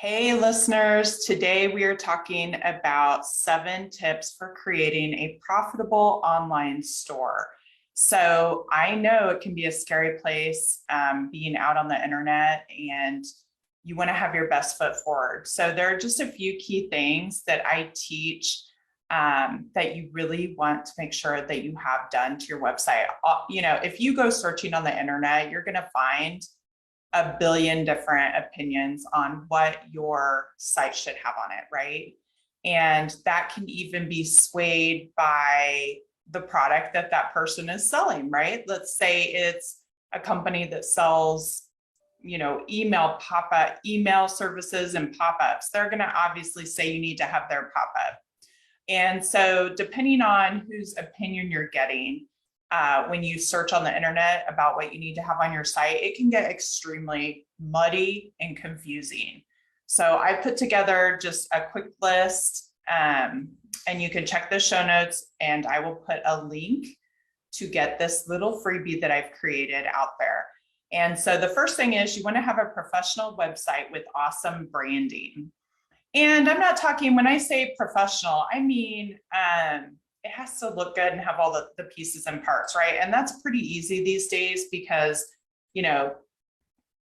Hey listeners, today we are talking about 7 tips for creating a profitable online store. So I know it can be a scary place being out on the internet, and you want to have your best foot forward. So there are just a few key things that I teach that you really want to make sure that you have done to your website. If you go searching on the internet, you're going to find a billion different opinions on what your site should have on it, right? And that can even be swayed by the product that that person is selling, right? Let's say it's a company that sells, email services and pop-ups. They're going to obviously say you need to have their pop-up. And so depending on whose opinion you're getting, when you search on the internet about what you need to have on your site, it can get extremely muddy and confusing. So I put together just a quick list, and you can check the show notes, and I will put a link to get this little freebie that I've created out there. And so the first thing is you want to have a professional website with awesome branding. And I'm not talking, when I say professional, I mean, it has to look good and have all the pieces and parts, right? And that's pretty easy these days because,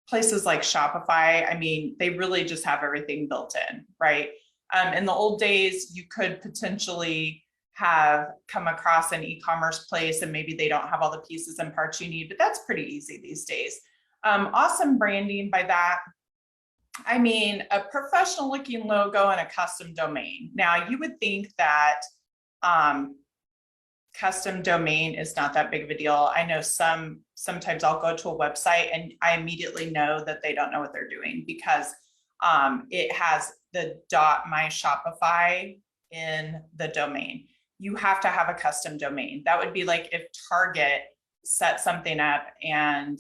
places like Shopify, I mean, they really just have everything built in, right? In the old days, you could potentially have come across an e-commerce place and maybe they don't have all the pieces and parts you need, but that's pretty easy these days. Awesome branding, by that, I mean a professional looking logo and a custom domain. Now, you would think that custom domain is not that big of a deal. I know sometimes I'll go to a website and I immediately know that they don't know what they're doing because it has the .my Shopify in the domain. You have to have a custom domain. That would be like if Target set something up and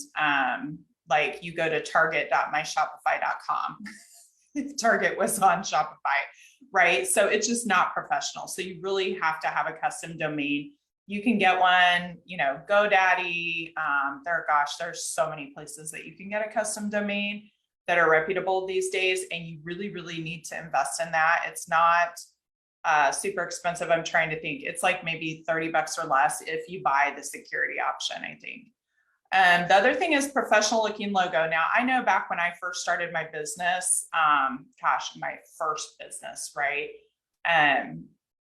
like you go to target.myshopify.com if Target was on Shopify, right? So it's just not professional. So you really have to have a custom domain. You can get one, GoDaddy. There's so many places that you can get a custom domain that are reputable these days. And you really, really need to invest in that. It's not super expensive. I'm trying to think. It's like maybe $30 or less if you buy the security option, I think. The other thing is professional looking logo. Now, I know back when I first started my business, my first business, right?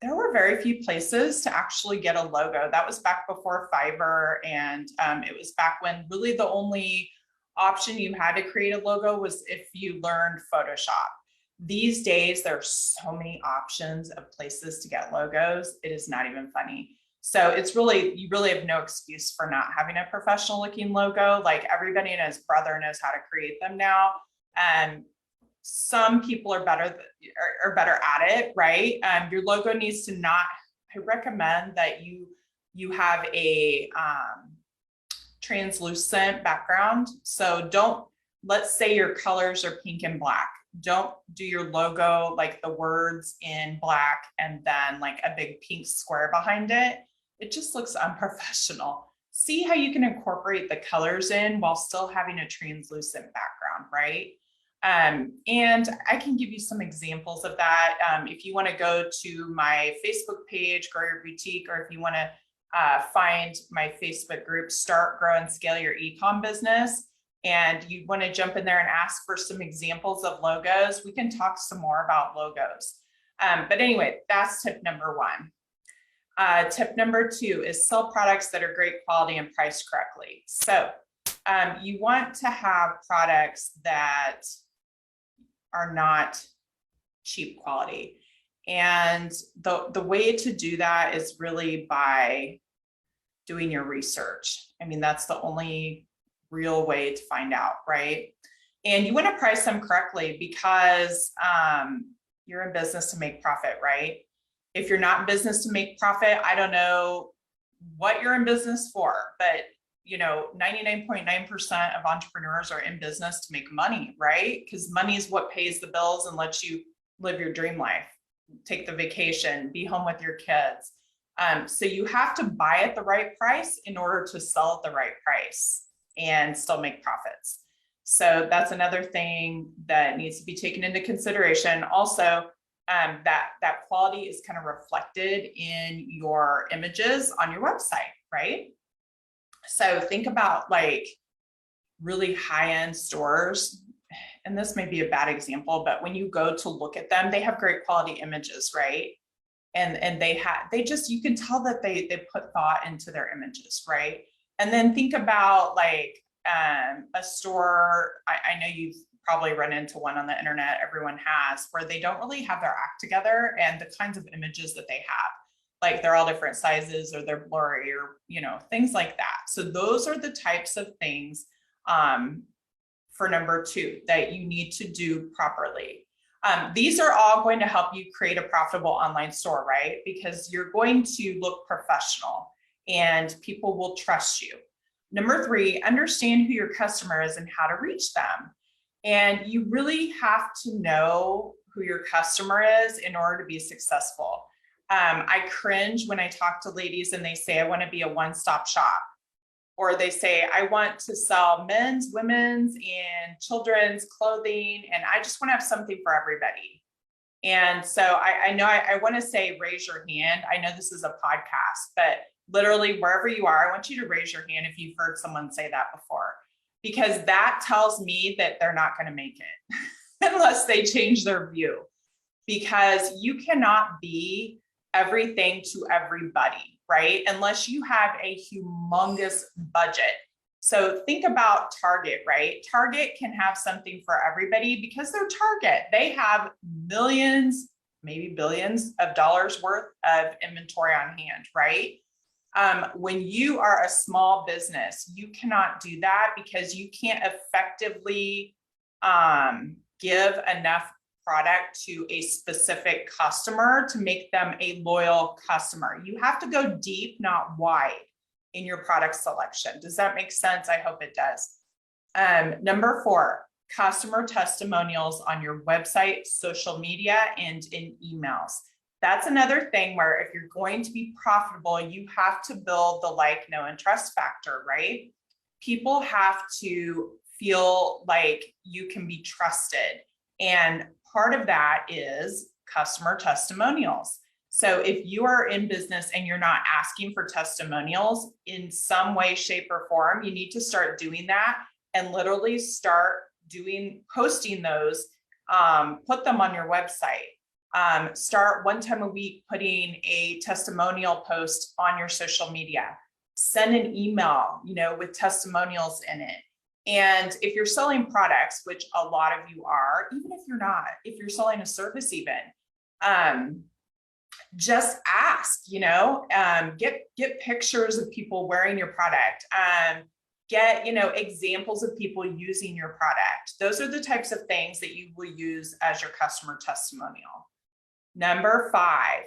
There were very few places to actually get a logo. That was back before Fiverr. And it was back when really the only option you had to create a logo was if you learned Photoshop. These days, there's so many options of places to get logos. It is not even funny. So you really have no excuse for not having a professional looking logo. Like everybody and his brother knows how to create them now. And some people are better at it, right? Your logo needs to I recommend that you have a translucent background. So let's say your colors are pink and black. Don't do your logo like the words in black and then like a big pink square behind it. It just looks unprofessional. See how you can incorporate the colors in while still having a translucent background, right? And I can give you some examples of that. If you want to go to my Facebook page, Grow Your Boutique, or if you want to find my Facebook group, Start, Grow, and Scale Your Ecom Business, and you want to jump in there and ask for some examples of logos, we can talk some more about logos. But anyway, that's tip number 1. Tip number 2 is sell products that are great quality and priced correctly. So you want to have products that are not cheap quality. And the way to do that is really by doing your research. I mean, that's the only real way to find out, right? And you want to price them correctly because you're in business to make profit, right? If you're not in business to make profit, I don't know what you're in business for, but 99.9% of entrepreneurs are in business to make money, right? Because money is what pays the bills and lets you live your dream life, take the vacation, be home with your kids. So you have to buy at the right price in order to sell at the right price and still make profits. So that's another thing that needs to be taken into consideration. Also, that quality is kind of reflected in your images on your website, right? So think about like really high-end stores, and this may be a bad example, but when you go to look at them, they have great quality images, right? And they just, you can tell that they put thought into their images, right? And then think about like a store, I know you've probably run into one on the internet, everyone has, where they don't really have their act together, and the kinds of images that they have, like they're all different sizes or they're blurry or, you know, things like that. So those are the types of things for number 2 that you need to do properly. These are all going to help you create a profitable online store, right? Because you're going to look professional and people will trust you. Number 3, understand who your customer is and how to reach them. And you really have to know who your customer is in order to be successful. I cringe when I talk to ladies and they say, I want to be a one-stop shop. Or they say, I want to sell men's, women's, and children's clothing, and I just want to have something for everybody. And so I know I want to say, raise your hand. I know this is a podcast, but literally wherever you are, I want you to raise your hand if you've heard someone say that before, because that tells me that they're not going to make it unless they change their view, because you cannot be everything to everybody, right? Unless you have a humongous budget. So think about Target, right? Target can have something for everybody because they're Target. They have millions, maybe billions of dollars worth of inventory on hand, right? When you are a small business, you cannot do that because you can't effectively give enough product to a specific customer to make them a loyal customer. You have to go deep, not wide, in your product selection. Does that make sense? I hope it does. Number 4, customer testimonials on your website, social media, and in emails. That's another thing where if you're going to be profitable, you have to build the like, know, and trust factor, right? People have to feel like you can be trusted. And part of that is customer testimonials. So if you are in business and you're not asking for testimonials in some way, shape, or form, you need to start doing that and literally start posting those, put them on your website. Start one time a week putting a testimonial post on your social media. Send an email, with testimonials in it. And if you're selling products, which a lot of you are, even if you're not, if you're selling a service even, just ask, get pictures of people wearing your product, get, examples of people using your product. Those are the types of things that you will use as your customer testimonial. Number 5,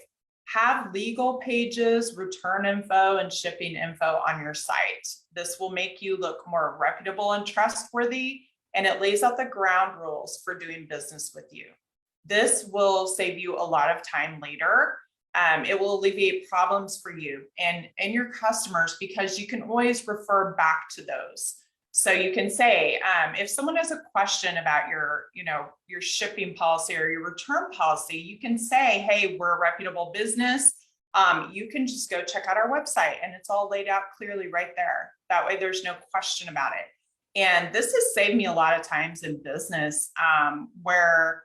have legal pages, return info, and shipping info on your site. This will make you look more reputable and trustworthy, and it lays out the ground rules for doing business with you. This will save you a lot of time later. It will alleviate problems for you and your customers, because you can always refer back to those. So you can say, if someone has a question about your shipping policy or your return policy, you can say, hey, we're a reputable business. You can just go check out our website and it's all laid out clearly right there. That way there's no question about it. And this has saved me a lot of times in business where,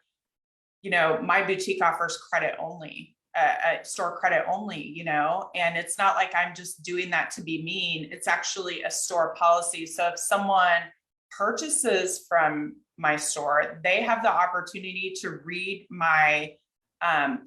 my boutique offers credit only. Store credit only, and it's not like I'm just doing that to be mean. It's actually a store policy. So if someone purchases from my store, they have the opportunity to read my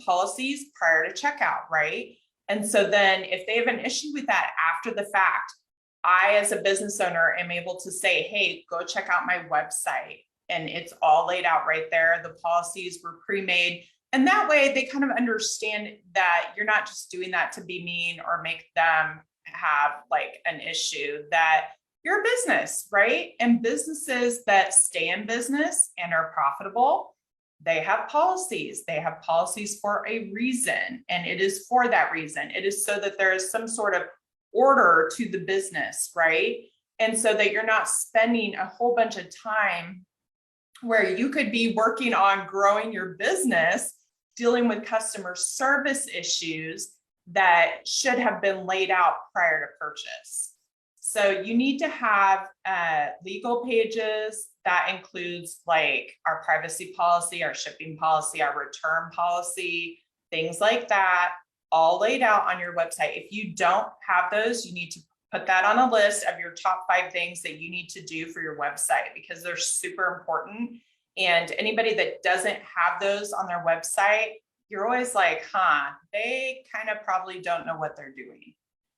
policies prior to checkout, right? And so then if they have an issue with that after the fact, I, as a business owner, am able to say, hey, go check out my website. And it's all laid out right there. The policies were pre-made. And that way they kind of understand that you're not just doing that to be mean or make them have like an issue, that you're a business, right? And businesses that stay in business and are profitable, they have policies. They have policies for a reason. And it is for that reason. It is so that there is some sort of order to the business, right? And so that you're not spending a whole bunch of time where you could be working on growing your business, dealing with customer service issues that should have been laid out prior to purchase. So you need to have legal pages. That includes like our privacy policy, our shipping policy, our return policy, things like that, all laid out on your website. If you don't have those, you need to put that on a list of your top 5 things that you need to do for your website, because they're super important. And anybody that doesn't have those on their website, you're always like, they kind of probably don't know what they're doing.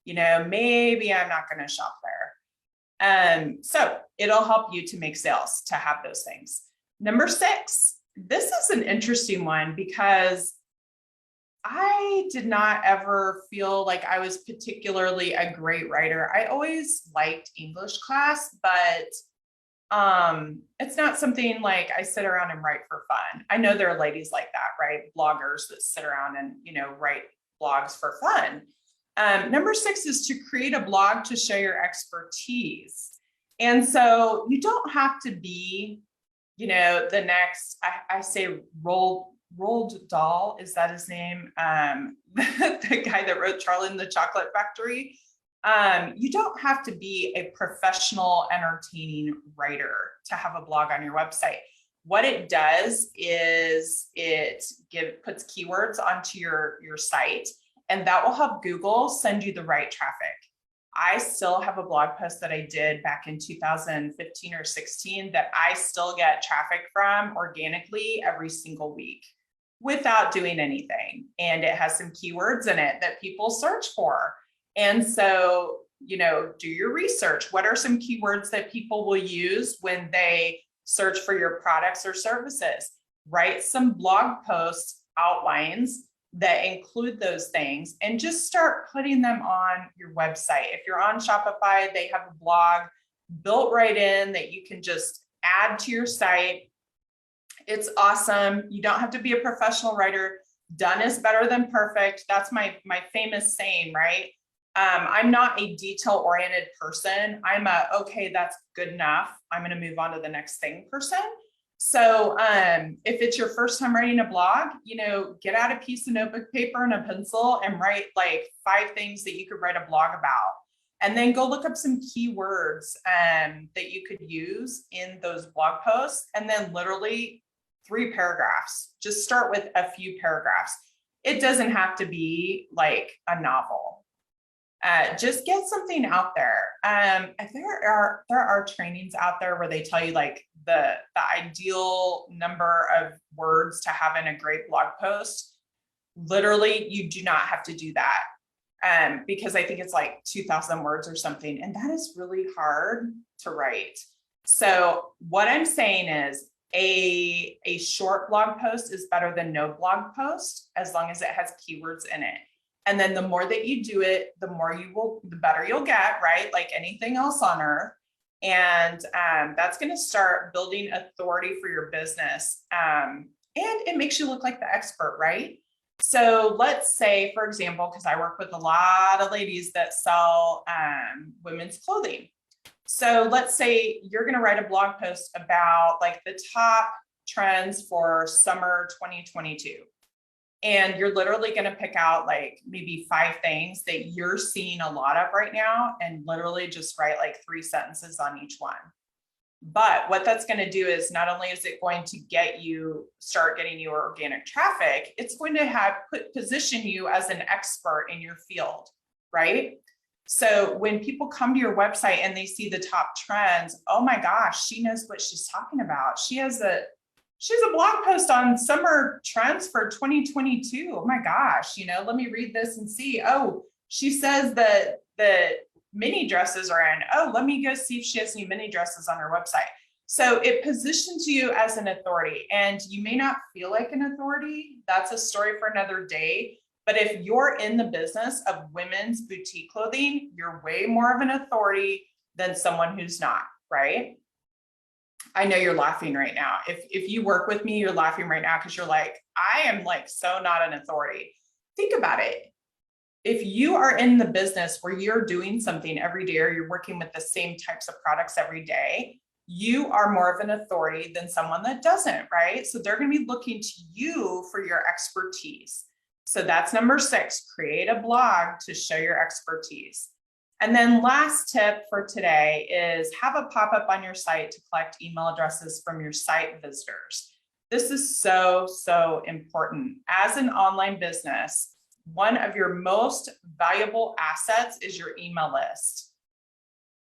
You know, maybe I'm not going to shop there. So it'll help you to make sales to have those things. Number 6, this is an interesting one because I did not ever feel like I was particularly a great writer. I always liked English class, but it's not something like I sit around and write for fun. I know there are ladies like that, right? Bloggers that sit around and, you know, write blogs for fun. Number 6 is to create a blog to show your expertise. And so you don't have to be, you know, the next, I say Roald Dahl, is that his name? The guy that wrote Charlie and the Chocolate Factory. You don't have to be a professional, entertaining writer to have a blog on your website. What it does is it puts keywords onto your site, and that will help Google send you the right traffic. I still have a blog post that I did back in 2015 or 16 that I still get traffic from organically every single week without doing anything. And it has some keywords in it that people search for. And so, you know, do your research. What are some keywords that people will use when they search for your products or services? Write some blog post outlines that include those things and just start putting them on your website. If you're on Shopify, they have a blog built right in that you can just add to your site. It's awesome. You don't have to be a professional writer. Done is better than perfect. That's my famous saying, right? I'm not a detail-oriented person. I'm okay, that's good enough, I'm going to move on to the next thing person. So if it's your first time writing a blog, you know, get out a piece of notebook paper and a pencil and write like 5 things that you could write a blog about. And then go look up some keywords that you could use in those blog posts. And then literally 3 paragraphs. Just start with a few paragraphs. It doesn't have to be like a novel. Just get something out there. There are trainings out there where they tell you like the ideal number of words to have in a great blog post. Literally, you do not have to do that because I think it's like 2,000 words or something, and that is really hard to write. So what I'm saying is a short blog post is better than no blog post as long as it has keywords in it. And then the more that you do it, the better you'll get, right? Like anything else on earth. And that's going to start building authority for your business. And it makes you look like the expert, right? So let's say, for example, because I work with a lot of ladies that sell women's clothing. So let's say you're going to write a blog post about like the top trends for summer 2022. And you're literally going to pick out like maybe 5 things that you're seeing a lot of right now and literally just write like 3 sentences on each one. But what that's going to do is not only is it going to start getting you organic traffic, it's going to position you as an expert in your field, right? So when people come to your website and they see the top trends, oh my gosh, she knows what she's talking about. She has a blog post on summer trends for 2022. Oh my gosh, you know, let me read this and see. Oh, she says that the mini dresses are in. Oh, let me go see if she has any mini dresses on her website. So it positions you as an authority, and you may not feel like an authority. That's a story for another day. But if you're in the business of women's boutique clothing, you're way more of an authority than someone who's not, right? I know you're laughing right now. If you work with me, you're laughing right now because you're like, I am like so not an authority. Think about it. if you are in the business where you're doing something every day or you're working with the same types of products every day, you are more of an authority than someone that doesn't, right? So they're going to be looking to you for your expertise. So that's number 6, create a blog to show your expertise. And then last tip for today is have a pop-up on your site to collect email addresses from your site visitors. This is so, so important. As an online business, one of your most valuable assets is your email list.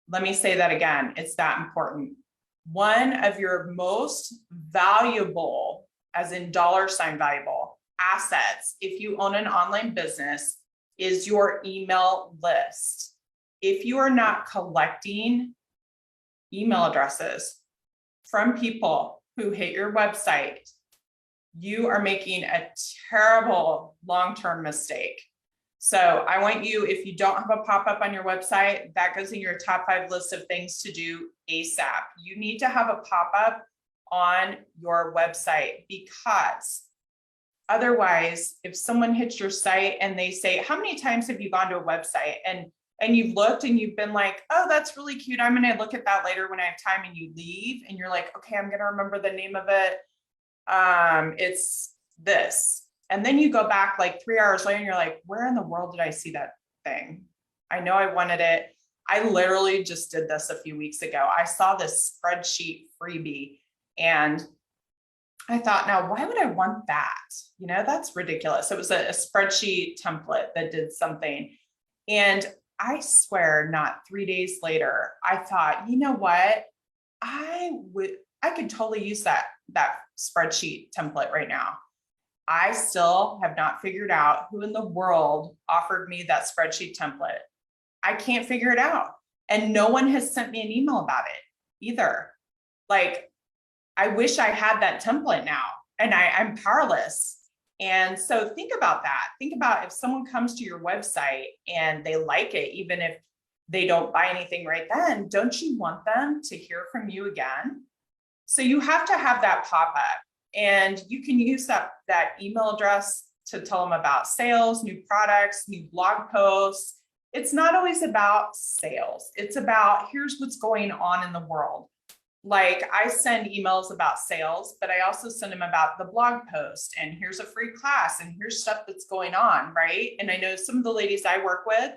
Let me say that again, it's that important. One of your most valuable, as in $ valuable, assets, if you own an online business, is your email list. If you are not collecting email addresses from people who hit your website, you are making a terrible long-term mistake. So I want you, if you don't have a pop-up on your website, that goes in your top 5 list of things to do ASAP. You need to have a pop-up on your website, because otherwise, if someone hits your site and they say, how many times have you gone to a website and you've looked and you've been like, oh, that's really cute, I'm going to look at that later when I have time, and you leave and you're like, okay, I'm going to remember the name of it. It's this. And then you go back like 3 hours later and you're like, where in the world did I see that thing? I know I wanted it. I literally just did this a few weeks ago. I saw this spreadsheet freebie and I thought, now, why would I want that? You know, that's ridiculous. It was a spreadsheet template that did something. And I swear, not 3 days later, I thought, you know what? I could totally use that spreadsheet template right now. I still have not figured out who in the world offered me that spreadsheet template. I can't figure it out. And no one has sent me an email about it either. Like, I wish I had that template now, and I'm powerless. And so think about that. Think about if someone comes to your website and they like it, even if they don't buy anything right then, don't you want them to hear from you again? So you have to have that pop-up, and you can use that email address to tell them about sales, new products, new blog posts. It's not always about sales. It's about, here's what's going on in the world. Like, I send emails about sales, but I also send them about the blog post, and here's a free class, and here's stuff that's going on, right? And I know some of the ladies I work with,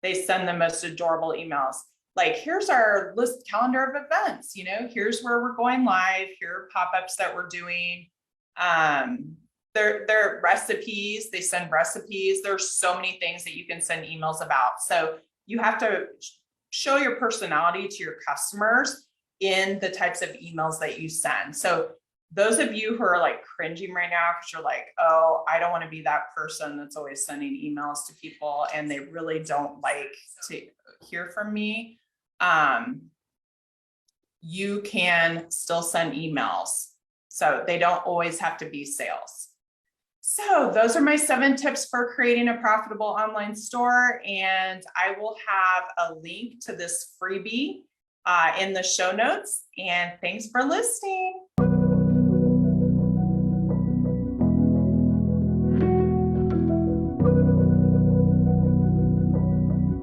they send the most adorable emails. Like, here's our list calendar of events, you know, here's where we're going live, here are pop-ups that we're doing. They're recipes, they send recipes. There's so many things that you can send emails about. So you have to show your personality to your customers in the types of emails that you send. So those of you who are like cringing right now, because you're like, oh, I don't want to be that person that's always sending emails to people and they really don't like to hear from me, you can still send emails. So they don't always have to be sales. So those are my 7 tips for creating a profitable online store. And I will have a link to this freebie in the show notes. And thanks for listening.